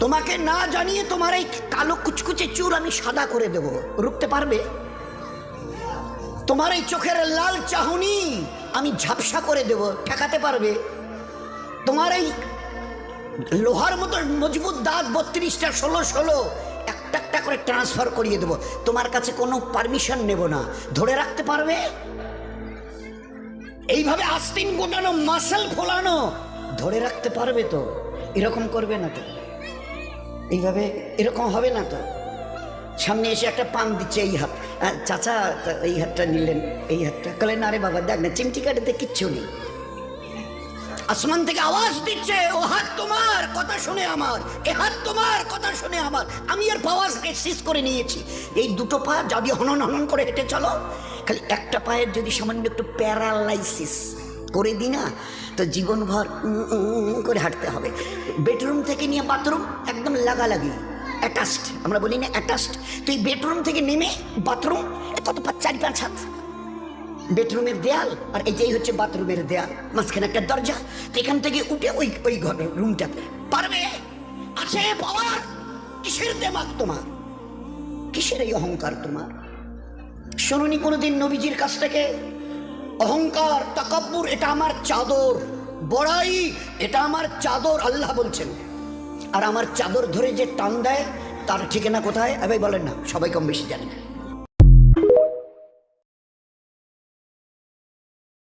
তোমাকে না জানিয়ে তোমার এই কালো কুচকুচে চুল আমি সাদা করে দেব, রুখতে পারবে? তোমার এই চোখের লাল চাহনি আমি ঝাপসা করে দেব, ঠেকাতে পারবে? তোমার এই লোহার মতো মজবুত দাঁত 32টা 16 একটা একটা করে ট্রান্সফার করিয়ে দেব, তোমার কাছে কোনো পারমিশন নেব না, ধরে রাখতে পারবে? এইভাবে আস্তিন গোটানো মাসেল ফোলানো ধরে রাখতে পারবে তো? এরকম করবে না তো? এইভাবে এরকম হবে না তো? সামনে এসে একটা পান দিচ্ছে, এই হাত, চাচা এই হাতটা নিলেন, এই হাতটা কলেন, আরে বাবা দেখ না চিমটি কাটাতে কিচ্ছু নেই। আসমান থেকে আওয়াজ দিচ্ছে, ও হাত তোমার কথা শুনে আমার, এ হাত তোমার কথা শুনে আমার, আমি এর পাওয়ারকে সিজ করে নিয়েছি। এই দুটো পা যদি হনন হনন করে হেঁটে চলো, খালি একটা পায়ের যদি সামান্য একটু প্যারালাইসিস করে দিই না, তো জীবনভর করে হাঁটতে হবে। বেডরুম থেকে নিয়ে বাথরুম একদম লাগালাগি, অ্যাটাচড, আমরা বলি না অ্যাটাচড। তো এই বেডরুম থেকে নেমে বাথরুম কত 4-5 হাত, বেডরুমের দেয়াল আর এই যেই হচ্ছে বাথরুমের দেয়াল, মাঝখানে একটা দরজা, তো এখান থেকে উঠে ওই ঘর রুমটাতে পারবে? আছে পাওয়ার? কিসের দেমাগ তোমার? কিসের এই অহংকার তোমার? শুনুনি কোনোদিন নবীজির কাছ থেকে অহংকার, তাকাব্বুর এটা আমার চাদর, বড়াই এটা আমার চাদর, আল্লাহ বলছেন। আর আমার চাদর ধরে যে টান দেয় তার ঠিকানা কোথায়? ভাই বলেন না, সবাই কম বেশি জানেন।